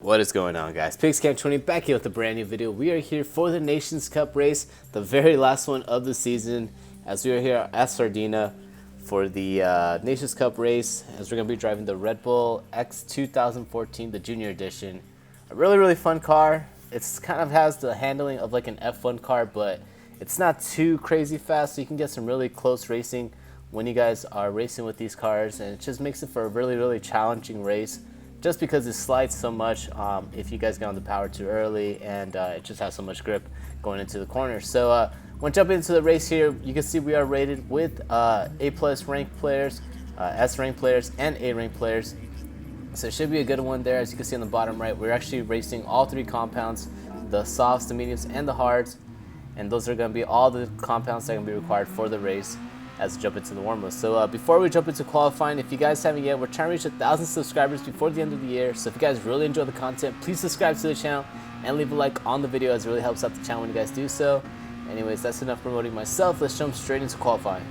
What is going on, guys? PigsCamp20 back here with a brand new video. We are here for the Nations Cup race, the very last one of the season, as we are here at Sardinia for the Nations Cup race, as we're going to be driving the Red Bull X 2014, the Junior Edition. A really fun car. It's kind of has the handling of like an F1 car, but it's not too crazy fast, so you can get some really close racing when you guys are racing with these cars, and it just makes it for a really challenging race. Just because it slides so much if you guys get on the power too early, and it just has so much grip going into the corners. So when jumping into the race here, you can see we are rated with A+ ranked players, S ranked players, and A ranked players. So it should be a good one there. As you can see on the bottom right, we're actually racing all three compounds, the softs, the mediums, and the hards. And those are going to be all the compounds that are going to be required for the race as we jump into the warm-up. So before we jump into qualifying, if you guys haven't yet, we're trying to reach 1,000 subscribers before the end of the year. So if you guys really enjoy the content, please subscribe to the channel and leave a like on the video, as it really helps out the channel when you guys do so. Anyways, that's enough promoting myself. Let's jump straight into qualifying.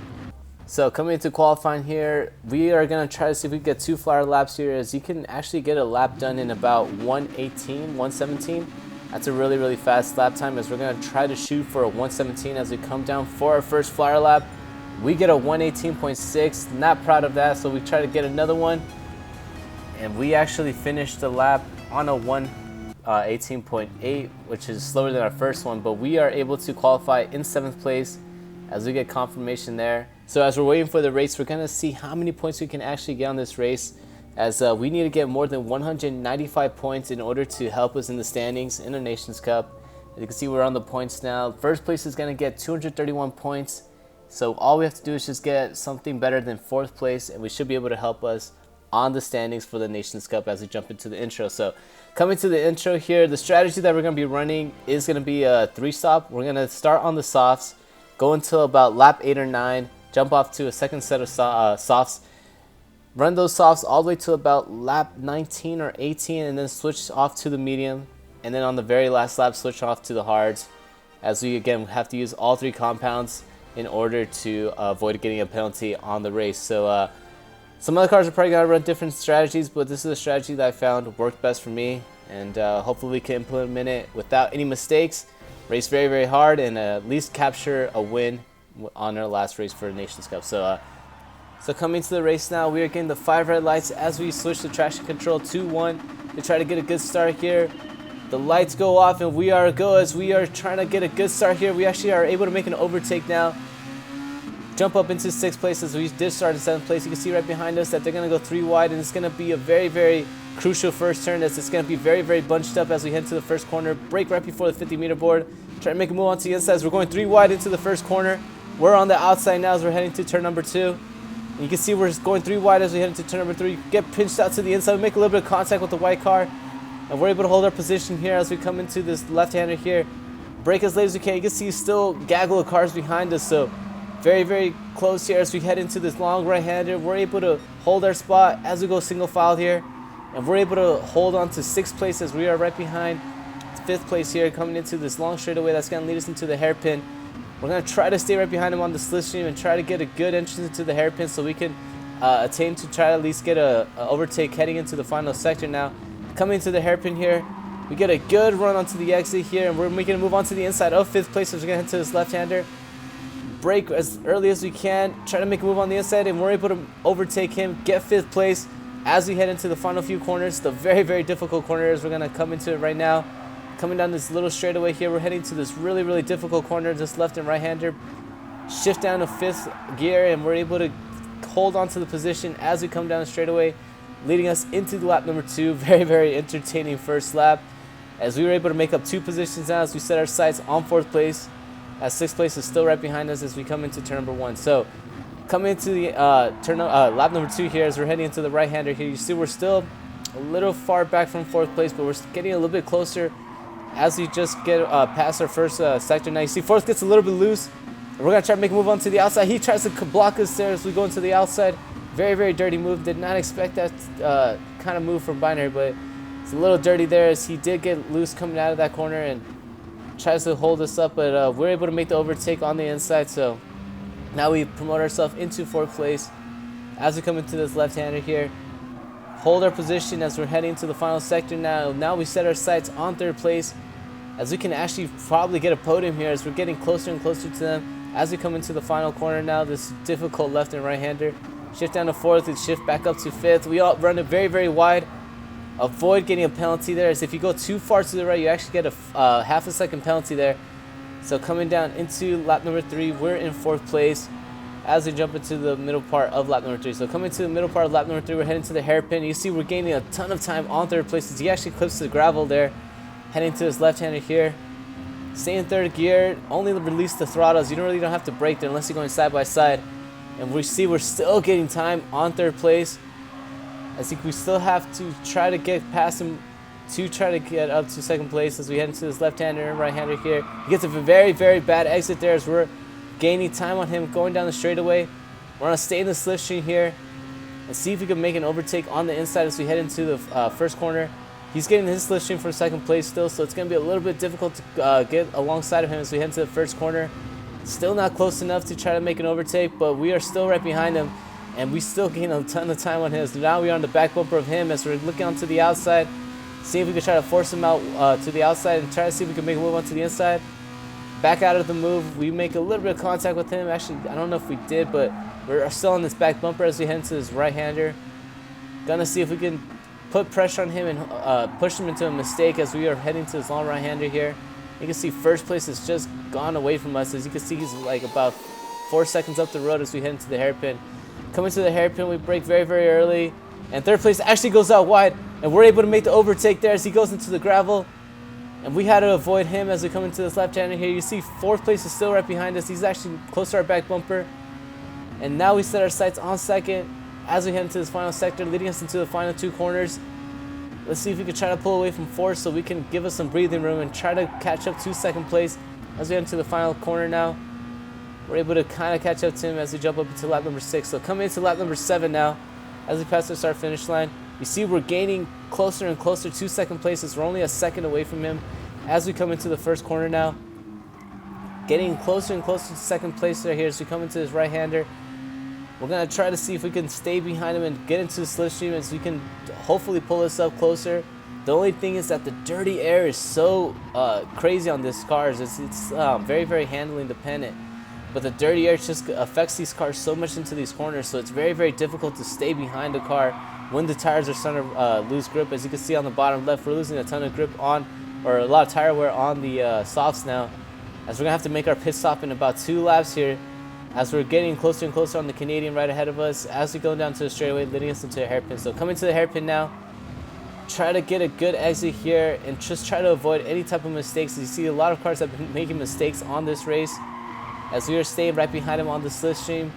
So coming into qualifying here, we are going to try to see if we can get 2 flyer laps here, as you can actually get a lap done in about 1:18, 1:17. That's a really fast lap time, as we're going to try to shoot for a 1:17 as we come down for our first flyer lap. We get a 1:18.6, not proud of that, so we try to get another one, and we actually finished the lap on a 1:18.8, which is slower than our first one, but we are able to qualify in 7th place as we get confirmation there. So as we're waiting for the race, we're going to see how many points we can actually get on this race, as we need to get more than 195 points in order to help us in the standings in the Nations Cup. As you can see, we're on the points now. First place is going to get 231 points. So all we have to do is just get something better than 4th place, and we should be able to help us on the standings for the Nations Cup as we jump into the intro. So coming to the intro here, the strategy that we're going to be running is going to be a 3-stop. We're going to start on the softs, go until about lap 8 or 9, jump off to a second set of softs, run those softs all the way to about lap 19 or 18, and then switch off to the medium, and then on the very last lap switch off to the hards, as we again have to use all 3 compounds in order to avoid getting a penalty on the race. So some other cars are probably going to run different strategies, but this is a strategy that I found worked best for me, and hopefully we can implement it without any mistakes, race very hard, and at least capture a win on our last race for the Nations Cup. So coming to the race now, we are getting the 5 red lights as we switch the traction control to 1 to try to get a good start here. The lights go off, and we are go as we are trying to get a good start here. We actually are able to make an overtake now, jump up into 6th place, as we did start in 7th place. You can see right behind us that they're going to go 3 wide, and it's going to be a very crucial first turn, as it's going to be very bunched up as we head to the first corner. Brake right before the 50-meter board, try to make a move onto the inside as we're going 3 wide into the first corner. We're on the outside now as we're heading to turn number 2. And you can see we're going 3 wide as we head into turn number 3. Get pinched out to the inside. We make a little bit of contact with the white car, and we're able to hold our position here as we come into this left-hander here. Brake as late as we can. You can see still gaggle of cars behind us, so very close here as we head into this long right-hander. We're able to hold our spot as we go single file here, and we're able to hold on to 6th place as we are right behind 5th place here, coming into this long straightaway that's going to lead us into the hairpin. We're going to try to stay right behind him on the slipstream and try to get a good entrance into the hairpin so we can attain to try to at least get a overtake heading into the final sector now. Coming to the hairpin here, we get a good run onto the exit here, and we're making a move onto the inside of 5th place as we're going to head to this left-hander. Brake as early as we can, try to make a move on the inside, and we're able to overtake him, get 5th place as we head into the final few corners. The very difficult corners we're going to come into it right now. Coming down this little straightaway here, we're heading to this really difficult corner, just left and right-hander. Shift down to 5th gear, and we're able to hold on to the position as we come down the straightaway, leading us into the lap number 2. Very entertaining first lap, as we were able to make up 2 positions now as we set our sights on 4th place, as 6th place is still right behind us as we come into turn number 1. So coming into the lap number 2 here, as we're heading into the right-hander here, you see we're still a little far back from 4th place, but we're getting a little bit closer as we just get past our first sector. Now you see 4th gets a little bit loose. We're going to try to make a move onto the outside. He tries to block us there as we go into the outside. Very dirty move. Did not expect that kind of move from Binary, but it's a little dirty there as he did get loose coming out of that corner and tries to hold us up, but we're able to make the overtake on the inside. So now we promote ourselves into 4th place as we come into this left-hander here. hold our position as we're heading to the final sector now. Now we set our sights on 3rd place, as we can actually probably get a podium here as we're getting closer and closer to them. As we come into the final corner now, this difficult left and right hander. Shift down to 4th and shift back up to 5th. We all run it very, very wide. Avoid getting a penalty there, as if you go too far to the right, you actually get a half a second penalty there. So coming down into lap number 3, we're in 4th place as we jump into the middle part of lap number 3. So coming to the middle part of lap number 3, we're heading to the hairpin. You see we're gaining a ton of time on 3rd place as he actually clips the gravel there. Heading to his left-hander here. Stay in 3rd gear, only release the throttles. You don't have to brake there unless you're going side by side. And we see we're still getting time on 3rd place. I think we still have to try to get past him to try to get up to 2nd place as we head into this left-hander and right-hander here. He gets a very, very bad exit there as we're gaining time on him going down the straightaway. We're going to stay in the slipstream here and see if we can make an overtake on the inside as we head into the 1st corner. He's getting his slipstream for 2nd place still, so it's going to be a little bit difficult to get alongside of him as we head into the 1st corner. Still not close enough to try to make an overtake, but we are still right behind him, and we still gain a ton of time on him. So now we are on the back bumper of him as we're looking onto the outside, see if we can try to force him out to the outside and try to see if we can make a move onto the inside. Back out of the move, we make a little bit of contact with him. Actually, I don't know if we did, but we're still on this back bumper as we head into his right-hander. Gonna see if we can put pressure on him and push him into a mistake as we are heading to his long right-hander here. You can see 1st place has just gone away from us. As you can see, he's like about 4 seconds up the road as we head into the hairpin. Coming to the hairpin, we brake very, very early. And 3rd place actually goes out wide, and we're able to make the overtake there as he goes into the gravel. And we had to avoid him as we come into this left-hander here. You see 4th place is still right behind us. He's actually close to our back bumper. And now we set our sights on 2nd as we head into this final sector, leading us into the final 2 corners. Let's see if we can try to pull away from 4th so we can give us some breathing room and try to catch up to 2nd place as we head into the final corner now. We're able to kind of catch up to him as we jump up into lap number 6. So coming into lap number 7 now, as we pass the start-finish line, you see we're gaining closer and closer to 2nd places. We're only a second away from him as we come into the 1st corner now. Getting closer and closer to 2nd place right here as we come into his right-hander. We're going to try to see if we can stay behind him and get into the slipstream as we can hopefully pull this up closer. The only thing is that the dirty air is so crazy on this car. It's very, very handling dependent. But the dirty air just affects these cars so much into these corners, so it's very, very difficult to stay behind the car when the tires are starting to lose grip. As you can see on the bottom left, we're losing a ton of grip on, or a lot of tire wear on the softs now, as we're going to have to make our pit stop in about 2 laps here, as we're getting closer and closer on the Canadian right ahead of us as we go down to the straightaway, leading us into a hairpin. So coming to the hairpin now, try to get a good exit here and just try to avoid any type of mistakes. You see a lot of cars have been making mistakes on this race as we are staying right behind him on the slipstream.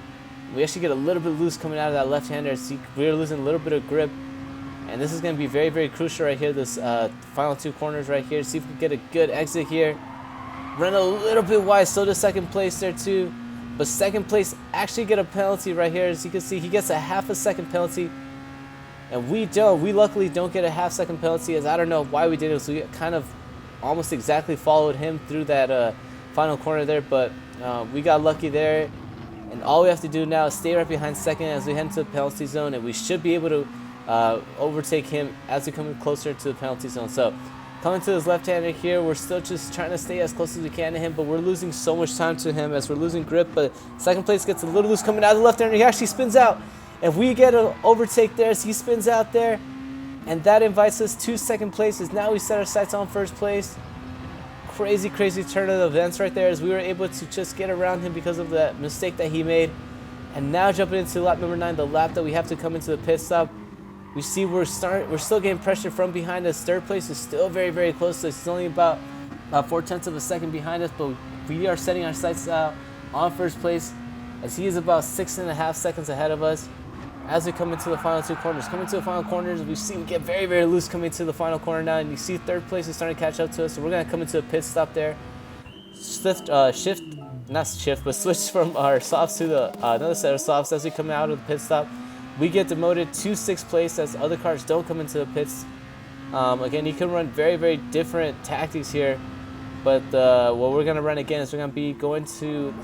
We actually get a little bit loose coming out of that left-hander. See, we're losing a little bit of grip, and this is going to be very, very crucial right here, this final 2 corners right here. See if we can get a good exit here. Run a little bit wide, so does 2nd place there too. But 2nd place actually get a penalty right here. As you can see, he gets a half a second penalty. And we don't. We luckily don't get a half second penalty, as I don't know why we did it. So we kind of almost exactly followed him through that final corner there. But we got lucky there. And all we have to do now is stay right behind 2nd as we head into the penalty zone. And we should be able to overtake him as we come closer to the penalty zone. So coming to his left-hander here, we're still just trying to stay as close as we can to him, but we're losing so much time to him as we're losing grip. But 2nd place gets a little loose coming out of the left-hander. He actually spins out. If we get an overtake there, so he spins out there, and that invites us to 2nd place. As now we set our sights on 1st place. Crazy, crazy turn of events right there as we were able to just get around him because of that mistake that he made. And now jumping into lap number 9, the lap that we have to come into the pit stop. We see we're still getting pressure from behind us. 3rd place is still very, very close to us. It's only about 0.4 of a second behind us, but we are setting our sights out on 1st place as he is about 6.5 seconds ahead of us as we come into the final 2 corners. Coming to the final corners, we see him get very, very loose coming to the final corner now, and you see 3rd place is starting to catch up to us, so we're going to come into a pit stop there. Switch from our softs to the another set of softs as we come out of the pit stop. We get demoted to 6th place as other cars don't come into the pits. Again, you can run very, very different tactics here, but what we're going to run again is we're going to be going to the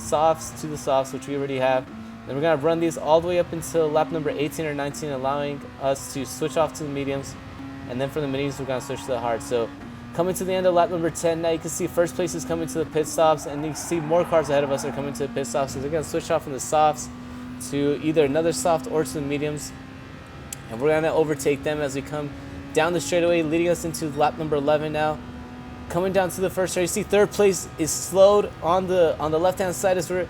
softs, which we already have. Then we're going to run these all the way up until lap number 18 or 19, allowing us to switch off to the mediums. And then from the mediums, we're going to switch to the hards. So coming to the end of lap number 10, now you can see first place is coming to the pit stops, and you can see more cars ahead of us are coming to the pit stops. So they're going to switch off from the softs to either another soft or to the mediums. And we're going to overtake them as we come down the straightaway, leading us into lap number 11 now. Coming down to the first turn, you see third place is slowed on the left-hand side as we're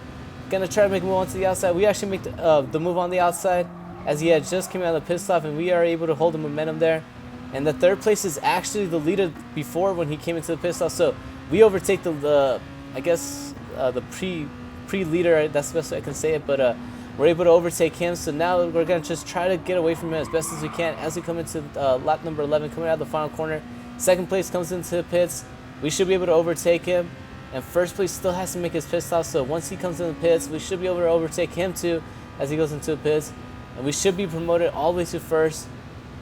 going to try to make a move onto the outside. We actually make the move on the outside as he had just came out of the pit stop, and we are able to hold the momentum there. And the third place is actually the leader before when he came into the pit stop. So we overtake the pre-leader, that's the best way I can say it, but we're able to overtake him. So now we're going to just try to get away from him as best as we can as we come into lap number 11, coming out of the final corner. Second place comes into the pits. We should be able to overtake him. And first place still has to make his pit stop. So once he comes in the pits, we should be able to overtake him too as he goes into the pits. And we should be promoted all the way to first.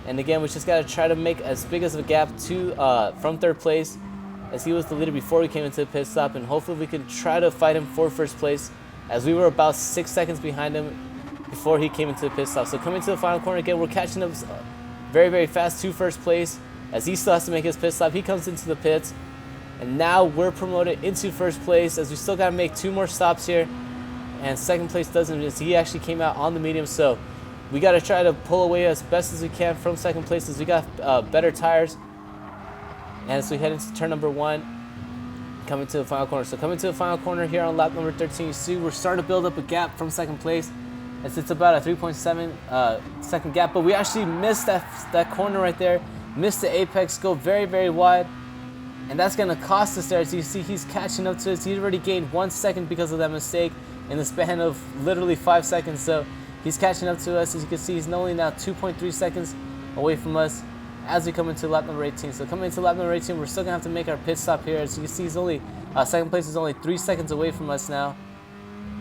And again, we just got to try to make as big as a gap to from third place, as he was the leader before we came into the pit stop. And hopefully we can try to fight him for first place, as we were about 6 seconds behind him before he came into the pit stop. So coming to the final corner again, we're catching up very, very fast to first place, as he still has to make his pit stop. He comes into the pits, and now we're promoted into first place, as we still got to make 2 more stops here. And second place doesn't, as he actually came out on the medium. So we got to try to pull away as best as we can from second place, as we got better tires. And as we head into turn number 1, coming to the final corner. So coming to the final corner here on lap number 13, you see we're starting to build up a gap from second place, as it's about a 3.7 second gap. But we actually missed that corner right there, missed the apex, go very, very wide. And that's going to cost us there. As you see, he's catching up to us. He's already gained 1 second because of that mistake in the span of literally 5 seconds. So he's catching up to us. As you can see, he's only now 2.3 seconds away from us as we come into lap number 18. So coming into lap number 18, we're still going to have to make our pit stop here. As you can see, he's only second place is only 3 seconds away from us now.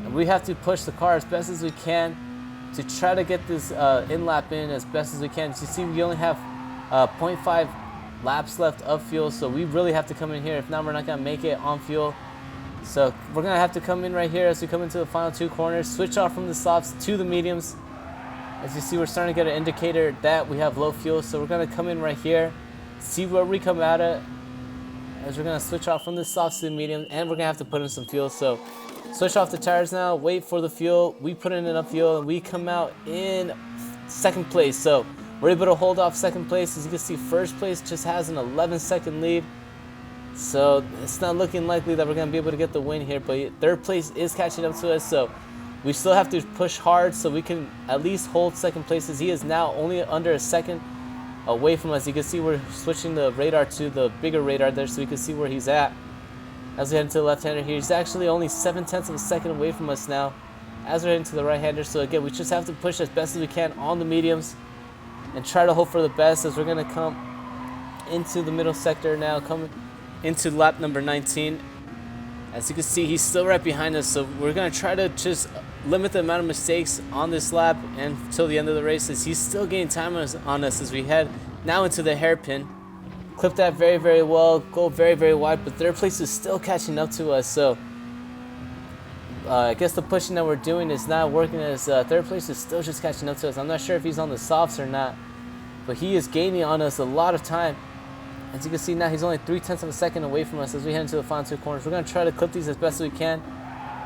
And we have to push the car as best as we can to try to get this in-lap in as best as we can. As you see, we only have 0.5 laps left of fuel, so we really have to come in here. If not, we're not going to make it on fuel. So we're going to have to come in right here as we come into the final 2 corners, switch off from the softs to the mediums. As you see, we're starting to get an indicator that we have low fuel, so we're going to come in right here, see where we come out at, as we're going to switch off from the softs to the mediums, and we're going to have to put in some fuel. So switch off the tires now, wait for the fuel. We put in enough fuel, and we come out in second place. So we're able to hold off second place. As you can see, first place just has an 11-second lead. So it's not looking likely that we're going to be able to get the win here, but third place is catching up to us. So we still have to push hard so we can at least hold second place, as he is now only under a second away from us. You can see we're switching the radar to the bigger radar there so we can see where he's at. As we head into the left-hander here, he's actually only 0.7 of a second away from us now as we're heading to the right-hander. So again, we just have to push as best as we can on the mediums and try to hope for the best, as we're going to come into the middle sector now, coming into lap number 19. As you can see, he's still right behind us, so we're going to try to just limit the amount of mistakes on this lap and until the end of the race, as he's still gaining time on us as we head now into the hairpin. Clip that very, very well, go very, very wide, but third place is still catching up to us. So I guess the pushing that we're doing is not working, as third place is still just catching up to us. I'm not sure if he's on the softs or not, but he is gaining on us a lot of time. As you can see now, he's only 0.3 of a second away from us as we head into the final 2 corners. We're going to try to clip these as best as we can.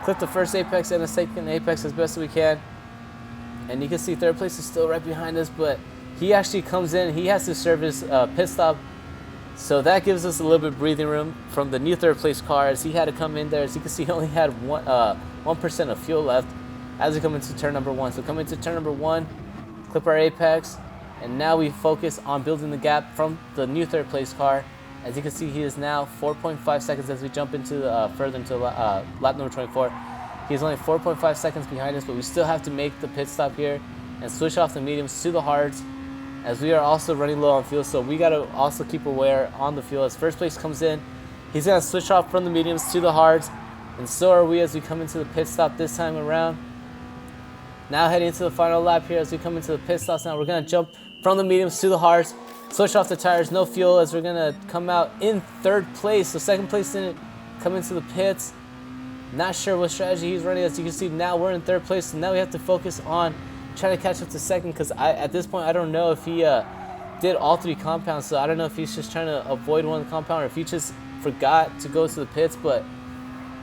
Clip the first apex and the second apex as best as we can. And you can see third place is still right behind us, but he actually comes in. He has to serve his pit stop. So that gives us a little bit of breathing room from the new third place car, as he had to come in there. As you can see, he only had 1% of fuel left as we come into turn number 1. So coming into turn number 1, clip our apex. And now we focus on building the gap from the new third place car. As you can see, he is now 4.5 seconds as we jump into further into lap number 24. He's only 4.5 seconds behind us, but we still have to make the pit stop here and switch off the mediums to the hards, as we are also running low on fuel. So we got to also keep aware on the fuel. As first place comes in, he's going to switch off from the mediums to the hards, and so are we as we come into the pit stop this time around. Now heading into the final lap here as we come into the pit stops. Now we're going to jump from the mediums to the hards, switch off the tires, no fuel, as we're going to come out in third place. So second place didn't come into the pits. Not sure what strategy he's running. As you can see, now we're in third place, so now we have to focus on trying to catch up to second, because at this point I don't know if he did all 3 compounds, so I don't know if he's just trying to avoid one compound or if he just forgot to go to the pits. But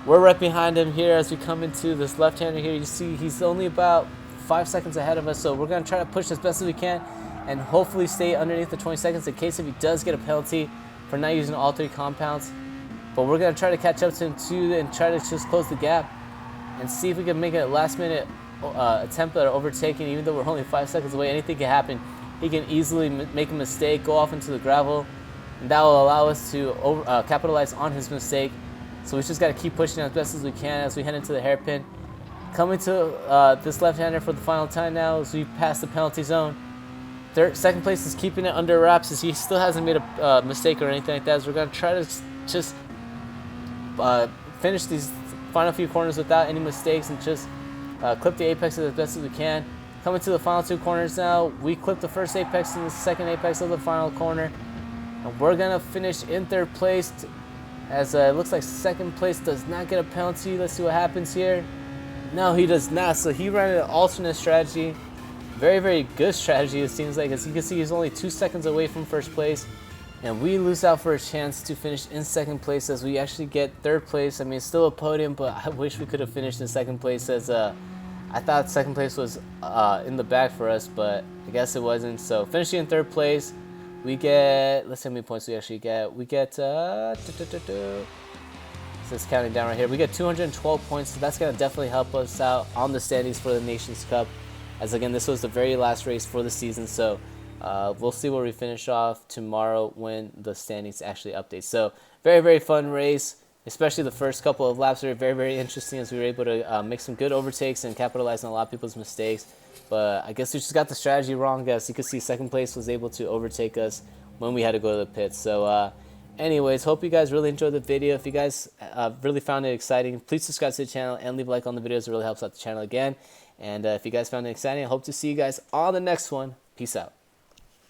we're right behind him here as we come into this left-hander here. You see he's only about 5 seconds ahead of us, so we're going to try to push as best as we can and hopefully stay underneath the 20 seconds in case if he does get a penalty for not using all 3 compounds. But we're going to try to catch up to him too and try to just close the gap and see if we can make a last-minute attempt at overtaking. Even though we're only 5 seconds away, anything can happen. He can easily make a mistake, go off into the gravel, and that will allow us to capitalize on his mistake. So we just got to keep pushing as best as we can as we head into the hairpin. Coming to this left-hander for the final time now as we pass the penalty zone. Second place is keeping it under wraps as he still hasn't made a mistake or anything like that. So we're going to try to just finish these final few corners without any mistakes and just clip the apex as best as we can. Coming to the final 2 corners now. We clipped the first apex and the second apex of the final corner. And we're going to finish in third place as it looks like second place does not get a penalty. Let's see what happens here. No, he does not. So he ran an alternate strategy. Very, very good strategy, it seems like. As you can see, he's only 2 seconds away from first place. And we lose out for a chance to finish in second place as we actually get third place. I mean, it's still a podium, but I wish we could have finished in second place as I thought second place was in the bag for us, but I guess it wasn't. So finishing in third place, we get, let's see how many points we actually get. We get, so it's counting down right here. We get 212 points, so that's going to definitely help us out on the standings for the Nations Cup. As again, this was the very last race for the season, so we'll see where we finish off tomorrow when the standings actually update. So very, very fun race. Especially the first couple of laps were very, very interesting as we were able to make some good overtakes and capitalize on a lot of people's mistakes. But I guess we just got the strategy wrong. As you can see, second place was able to overtake us when we had to go to the pits. So anyways, hope you guys really enjoyed the video. If you guys really found it exciting, please subscribe to the channel and leave a like on the videos. It really helps out the channel again. And if you guys found it exciting, I hope to see you guys on the next one. Peace out.